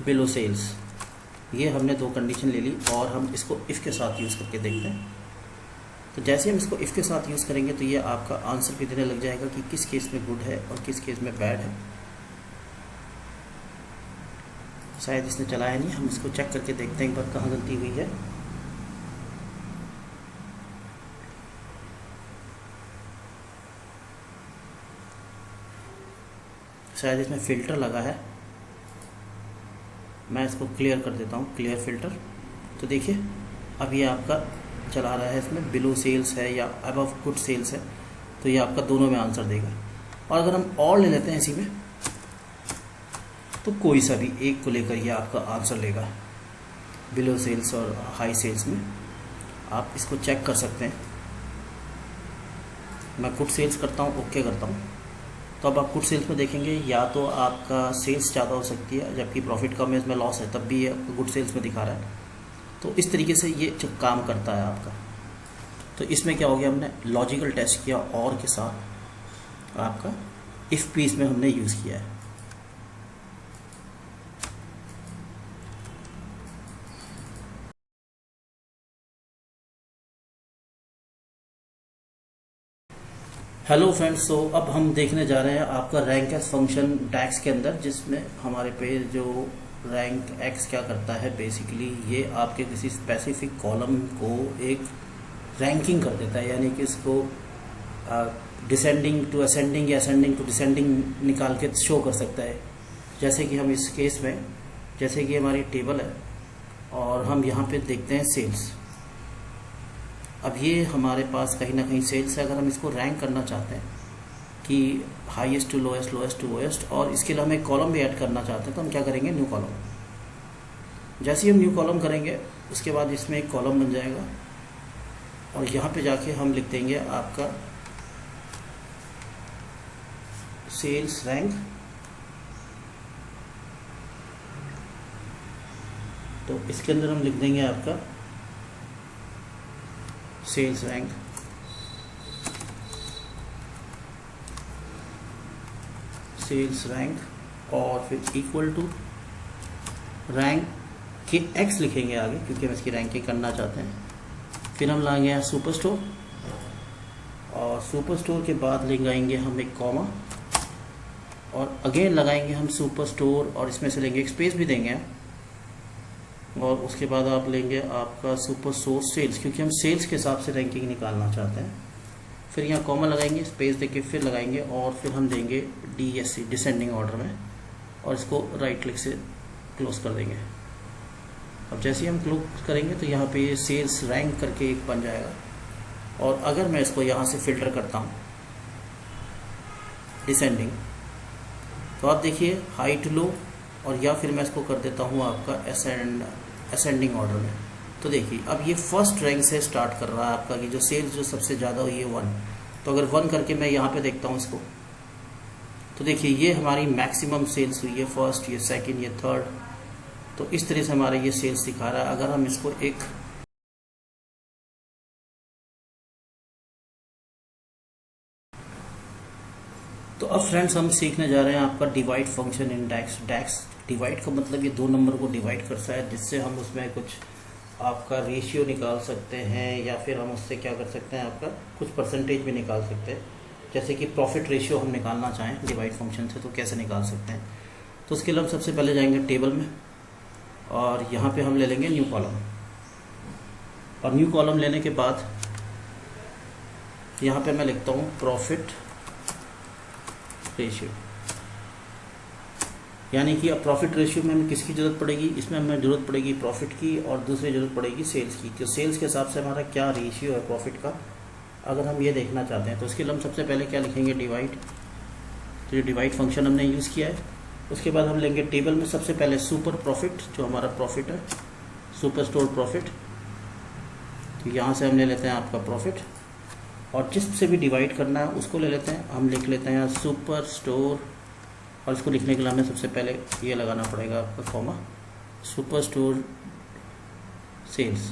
बिलो सेल्स। ये हमने दो कंडीशन ले ली और हम इसको इफ़ के साथ यूज़ करके देखते हैं। तो जैसे हम इसको इफ़ के साथ यूज़ करेंगे तो ये आपका आंसर भी देने लग जाएगा कि किस केस में गुड है और किस केस में बैड है। शायद इसने चलाया नहीं, हम इसको चेक करके देखते हैं एक बार कहाँ गलती हुई है। शायद इसमें फ़िल्टर लगा है, मैं इसको क्लियर कर देता हूँ, क्लियर फ़िल्टर। तो देखिए अब ये आपका चला रहा है, इसमें बिलो सेल्स है या अबव गुड सेल्स है, तो ये आपका दोनों में आंसर देगा। और अगर हम और ले लेते हैं इसी में, तो कोई सा भी एक को लेकर ये आपका आंसर लेगा, बिलो सेल्स और हाई सेल्स में। आप इसको चेक कर सकते हैं। मैं गुड सेल्स करता हूँ, ओके करता हूँ, तो अब आप गुड सेल्स में देखेंगे या तो आपका सेल्स ज़्यादा हो सकती है जबकि प्रॉफिट कम है, इसमें लॉस है, तब भी ये गुड सेल्स में दिखा रहा है। तो इस तरीके से ये काम करता है आपका। तो इसमें क्या हो गया, हमने लॉजिकल टेस्ट किया और के साथ आपका इफ़ भी इसमें हमने यूज़ किया है। हेलो फ्रेंड्स, तो अब हम देखने जा रहे हैं आपका रैंक एक्स फंक्शन डैक्स के अंदर, जिसमें हमारे पे जो रैंक एक्स क्या करता है, बेसिकली ये आपके किसी स्पेसिफिक कॉलम को एक रैंकिंग कर देता है, यानी कि इसको डिसेंडिंग टू असेंडिंग या असेंडिंग टू डिसेंडिंग निकाल के शो कर सकता है। जैसे कि हम इस केस में, जैसे कि हमारी टेबल है और हम यहाँ पे देखते हैं सेल्स। अब ये हमारे पास कहीं ना कहीं सेल्स है। अगर हम इसको रैंक करना चाहते हैं कि highest to lowest, lowest to lowest, और इसके लिए हम एक कॉलम भी ऐड करना चाहते हैं, तो हम क्या करेंगे, न्यू कॉलम। जैसे ही हम न्यू कॉलम करेंगे उसके बाद इसमें एक कॉलम बन जाएगा और यहाँ पे जाके हम लिख देंगे आपका सेल्स रैंक। तो इसके अंदर हम लिख देंगे आपका सेल्स रैंक, सेल्स रैंक, और फिर इक्वल टू रैंक के एक्स लिखेंगे आगे, क्योंकि हम इसकी रैंकिंग करना चाहते हैं। फिर हम लाएंगे यहाँ सुपर स्टोर, और सुपर स्टोर के बाद लगाएंगे हम एक कॉमा, और अगेन लगाएंगे हम सुपर स्टोर, और इसमें से लेंगे एक स्पेस भी देंगे, और उसके बाद आप लेंगे आपका सुपर सोर्स सेल्स, क्योंकि हम सेल्स के हिसाब से रैंकिंग निकालना चाहते हैं। फिर यहाँ कॉमा लगाएंगे, स्पेस देके फिर लगाएंगे, और फिर हम देंगे DSC डिसेंडिंग ऑर्डर में, और इसको राइट क्लिक से क्लोज कर देंगे। अब जैसे ही हम क्लोज करेंगे तो यहाँ पे ये सेल्स रैंक करके एक बन जाएगा। और अगर मैं इसको यहाँ से फिल्टर करता हूँ डिसेंडिंग, तो आप देखिए हाई टू लो, और या फिर मैं इसको कर देता हूँ आपका असेंडिंग ऑर्डर में। तो देखिए अब ये फर्स्ट रैंक से स्टार्ट कर रहा है आपका कि जो सेल्स जो सबसे ज़्यादा हुई है 1। तो अगर 1 करके मैं यहाँ पे देखता हूँ इसको, तो देखिए ये हमारी मैक्सिमम सेल्स हुई है, फर्स्ट, ये सेकंड, ये थर्ड। तो इस तरह से हमारा ये सेल्स दिखा रहा है। अगर हम इसको एक तो अब फ्रेंड्स हम सीखने जा रहे हैं आपका divide function in DAX. DAX divide का मतलब ये 2 नंबर को डिवाइड करता है, जिससे हम उसमें कुछ आपका रेशियो निकाल सकते हैं, या फिर हम उससे क्या कर सकते हैं, आपका कुछ परसेंटेज भी निकाल सकते हैं। जैसे कि प्रॉफिट रेशियो हम निकालना चाहें डिवाइड फंक्शन से, तो कैसे निकाल सकते हैं। तो उसके लिए हम सबसे पहले जाएंगे टेबल में, और यहाँ पे हम ले लेंगे न्यू कॉलम। और न्यू कॉलम लेने के बाद यहाँ पे मैं लिखता हूँ प्रॉफिट रेशियो। यानी कि अब प्रॉफिट रेशियो में हमें किसकी ज़रूरत पड़ेगी, इसमें हमें ज़रूरत पड़ेगी प्रॉफिट की, और दूसरी ज़रूरत पड़ेगी सेल्स की। तो सेल्स के हिसाब से हमारा क्या रेशियो है प्रॉफिट का, अगर हम ये देखना चाहते हैं, तो उसके लिए हम सबसे पहले क्या लिखेंगे, डिवाइड। तो ये डिवाइड फंक्शन हमने यूज़ किया है। उसके बाद हम लेंगे टेबल में सबसे पहले सुपर प्रॉफिट, जो हमारा प्रॉफिट है, सुपर स्टोर प्रॉफिट। तो यहाँ से हम ले लेते हैं आपका प्रॉफिट, और जिससे भी डिवाइड करना है उसको ले लेते हैं। हम लिख लेते हैं सुपर स्टोर, और इसको लिखने के लिए हमें सबसे पहले ये लगाना पड़ेगा आपका कॉमा, सुपर स्टोर सेल्स।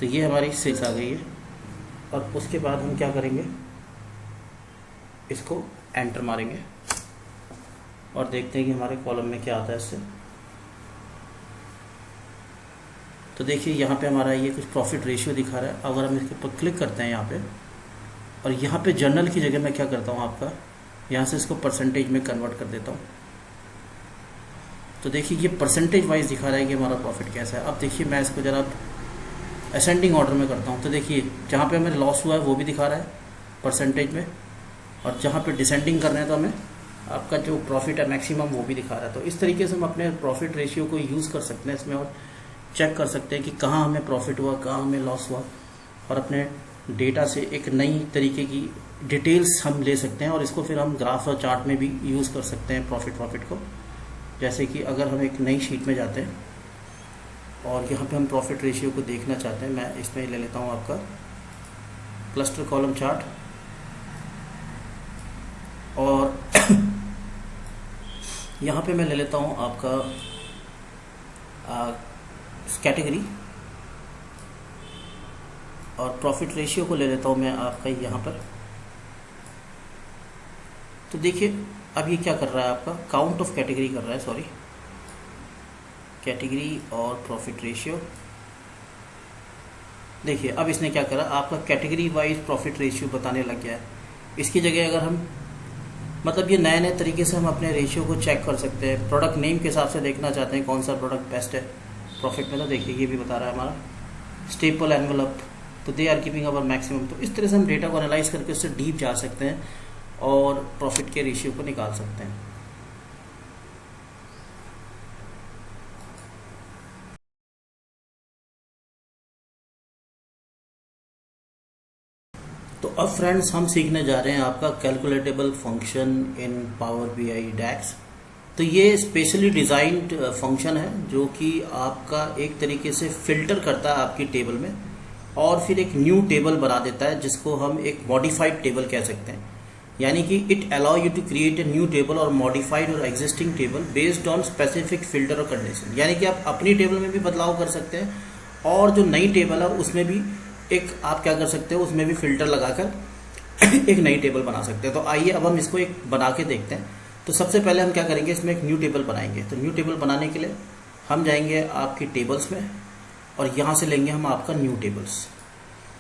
तो ये हमारी सेल्स आ गई है। और उसके बाद हम क्या करेंगे, इसको एंटर मारेंगे और देखते हैं कि हमारे कॉलम में क्या आता है इससे। तो देखिए यहाँ पे हमारा ये कुछ प्रॉफिट रेशियो दिखा रहा है। अगर हम इसके ऊपर क्लिक करते हैं यहाँ पे, और यहाँ पे जर्नल की जगह मैं क्या करता हूँ, आपका यहाँ से इसको परसेंटेज में कन्वर्ट कर देता हूँ। तो देखिए ये परसेंटेज वाइज दिखा रहा है कि हमारा प्रॉफिट कैसा है। अब देखिए मैं इसको जरा असेंडिंग ऑर्डर में करता हूँ। तो देखिए जहाँ पे हमें लॉस हुआ है वो भी दिखा रहा है परसेंटेज में, और जहाँ पे डिसेंडिंग कर रहे हैं तो हमें आपका जो प्रॉफिट है मैक्सिमम वो भी दिखा रहा है। तो इस तरीके से हम अपने प्रॉफिट रेशियो को यूज़ कर सकते हैं इसमें, और चेक कर सकते हैं कि कहाँ हमें प्रॉफिट हुआ, कहाँ हमें लॉस हुआ, और अपने डेटा से एक नई तरीके की डिटेल्स हम ले सकते हैं। और इसको फिर हम ग्राफ और चार्ट में भी यूज़ कर सकते हैं प्रॉफिट को। जैसे कि अगर हम एक नई शीट में जाते हैं और यहाँ पे हम प्रॉफिट रेशियो को देखना चाहते हैं, मैं इसमें ले लेता हूँ आपका क्लस्टर कॉलम चार्ट, और यहाँ पे मैं ले लेता हूँ आपका कैटेगरी, और प्रॉफिट रेशियो को ले लेता हूँ मैं आपका यहाँ पर। तो देखिए अब ये क्या कर रहा है, आपका काउंट ऑफ कैटेगरी कर रहा है, सॉरी, कैटेगरी और प्रॉफिट रेशियो। देखिए अब इसने क्या करा, आपका कैटेगरी वाइज प्रॉफिट रेशियो बताने लग गया है। इसकी जगह अगर हम मतलब ये नए नए तरीके से हम अपने रेशियो को चेक कर सकते हैं। प्रोडक्ट नेम के हिसाब से देखना चाहते हैं कौन सा प्रोडक्ट बेस्ट है प्रॉफिट में, तो देखिए ये भी बता रहा है हमारा स्टेपल एनवलप, तो they are keeping our maximum. तो इस तरह से हम डेटा को एनालाइज करके उससे डीप जा सकते हैं और प्रॉफिट के रेशियो को निकाल सकते हैं। तो अब फ्रेंड्स हम सीखने जा रहे हैं आपका कैलकुलेटेबल फंक्शन इन पावर बीआई डैक्स। तो ये स्पेशली डिज़ाइंड फंक्शन है जो कि आपका एक तरीके से फिल्टर करता है आपकी टेबल में, और फिर एक न्यू टेबल बना देता है जिसको हम एक मॉडिफाइड टेबल कह सकते हैं। यानी कि it allow you to create a new table और मॉडिफाइड और existing table based on specific filter और कंडीशन। यानी कि आप अपनी टेबल में भी बदलाव कर सकते हैं, और जो नई टेबल है उसमें भी एक आप क्या कर सकते हो, उसमें भी फिल्टर लगाकर एक नई टेबल बना सकते हैं। तो आइए अब हम इसको एक बना के देखते हैं। तो सबसे पहले हम क्या करेंगे, इसमें एक न्यू टेबल बनाएंगे। तो न्यू टेबल बनाने के लिए हम जाएंगे आपकी टेबल्स में, और यहाँ से लेंगे हम आपका न्यू टेबल्स।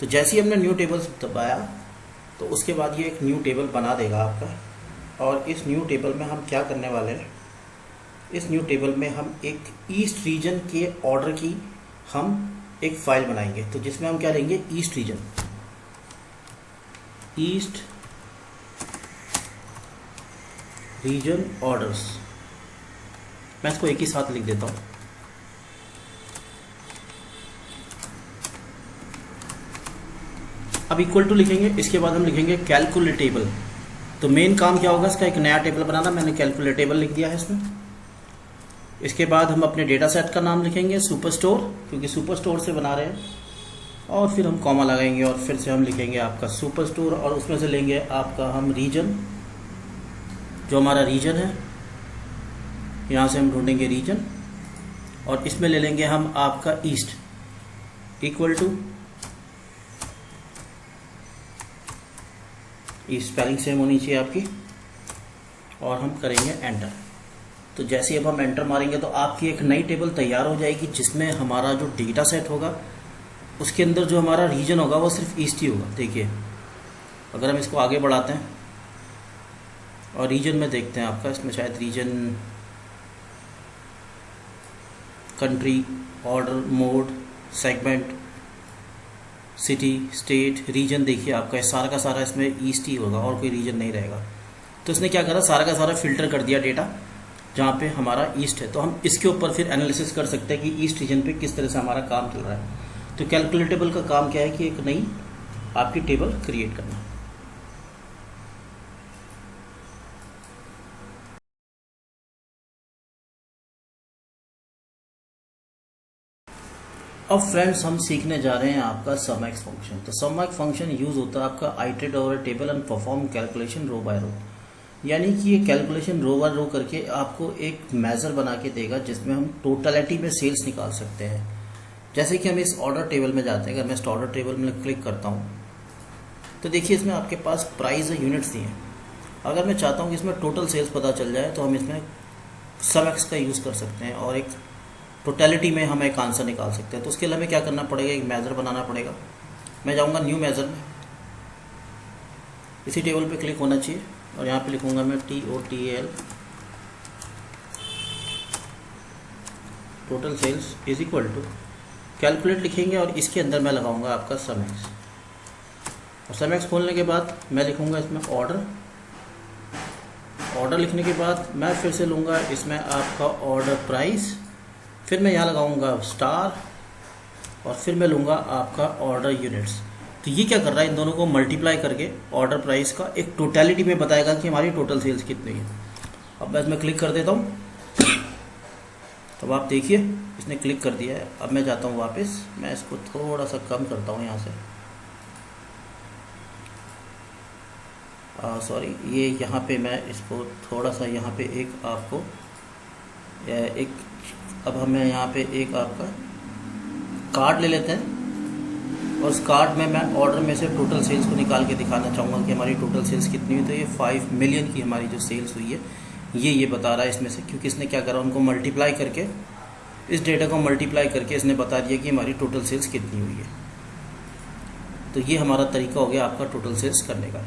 तो जैसे ही हमने न्यू टेबल्स दबाया तो उसके बाद ये एक न्यू टेबल बना देगा आपका। और इस न्यू टेबल में हम क्या करने वाले हैं, इस न्यू टेबल में हम एक ईस्ट रीजन के ऑर्डर की हम एक फाइल बनाएंगे। तो जिसमें हम क्या लेंगे, east region, east region orders. मैं इसको एक ही साथ लिख देता हूं। अब इक्वल टू लिखेंगे, इसके बाद हम लिखेंगे कैलकुलेटेबल। तो मेन काम क्या होगा इसका, एक नया टेबल बनाना। मैंने कैलकुलेटेबल लिख दिया है इसमें। इसके बाद हम अपने डेटा सेट का नाम लिखेंगे सुपर स्टोर, क्योंकि सुपर स्टोर से बना रहे हैं, और फिर हम कॉमा लगाएंगे और फिर से हम लिखेंगे आपका सुपर स्टोर, और उसमें से लेंगे आपका हम रीजन, जो हमारा रीजन है, यहाँ से हम ढूंढेंगे रीजन, और इसमें ले लेंगे हम आपका east, equal to spelling same होनी चाहिए आपकी, और हम करेंगे एंटर। तो जैसे अब हम एंटर मारेंगे तो आपकी एक नई टेबल तैयार हो जाएगी, जिसमें हमारा जो डेटा सेट होगा उसके अंदर जो हमारा रीजन होगा वो सिर्फ ईस्ट ही होगा। देखिए अगर हम इसको आगे बढ़ाते हैं और रीजन में देखते हैं, आपका इसमें शायद region, country, order, mode, segment, city, state, region, देखिए आपका सारा का सारा इसमें ईस्ट ही होगा और कोई रीजन नहीं रहेगा। तो इसने क्या करा, सारा का सारा फिल्टर कर दिया डेटा जहाँ पे हमारा ईस्ट है। तो हम इसके ऊपर फिर एनालिसिस कर सकते हैं कि ईस्ट रीजन पे किस तरह से हमारा काम चल रहा है। तो कैलकुलेटेबल का काम क्या है कि एक नई आपकी टेबल क्रिएट करना। अब फ्रेंड्स हम सीखने जा रहे हैं आपका सम एक्स फंक्शन। तो सम एक्स फंक्शन यूज होता है आपका iterate over table and perform calculation row by row, यानी कि ये कैलकुलेशन रो बाय रो करके आपको एक मेजर बना के देगा जिसमें हम टोटलिटी में सेल्स निकाल सकते हैं। जैसे कि हम इस ऑर्डर टेबल में जाते हैं, अगर मैं इस ऑर्डर टेबल में क्लिक करता हूँ तो देखिए इसमें आपके पास प्राइस और यूनिट्स दिए हैं। अगर मैं चाहता हूँ कि इसमें टोटल सेल्स पता चल जाए तो हम इसमें सम एक्स का यूज़ कर सकते हैं और एक टोटलिटी में हम एक आंसर निकाल सकते हैं। तो उसके लिए हमें क्या करना पड़ेगा, एक मेजर बनाना पड़ेगा। मैं जाऊँगा न्यू मेजर में, इसी टेबल पे क्लिक होना चाहिए और यहाँ पे लिखूंगा मैं TOTAL, total sales is equal to calculate लिखेंगे और इसके अंदर मैं लगाऊंगा आपका सम एक्स। और सम एक्स खोलने के बाद मैं लिखूंगा इसमें ऑर्डर। ऑर्डर लिखने के बाद मैं फिर से लूँगा इसमें आपका ऑर्डर प्राइस, फिर मैं यहाँ लगाऊंगा स्टार और फिर मैं लूँगा आपका ऑर्डर यूनिट्स। तो ये क्या कर रहा है, इन दोनों को मल्टीप्लाई करके ऑर्डर प्राइस का एक टोटलिटी में बताएगा कि हमारी टोटल सेल्स कितनी है। अब मैं इसमें क्लिक कर देता हूँ, तो आप देखिए इसने क्लिक कर दिया है। अब मैं जाता हूँ वापस, मैं इसको थोड़ा सा कम करता हूँ यहाँ से, सॉरी, ये यहाँ पे मैं इसको थोड़ा सा यहाँ पे एक आपको एक, अब हमें यहाँ पे एक आपका कार्ड ले लेते हैं और उस कार्ड में मैं ऑर्डर में से टोटल सेल्स को निकाल के दिखाना चाहूँगा कि हमारी टोटल सेल्स कितनी हुई। तो ये 5 मिलियन की हमारी जो सेल्स हुई है ये बता रहा है इसमें से, क्योंकि इसने क्या करा, उनको मल्टीप्लाई करके, इस डेटा को मल्टीप्लाई करके इसने बता दिया कि हमारी टोटल सेल्स कितनी हुई है। तो ये हमारा तरीका हो गया आपका टोटल सेल्स करने का।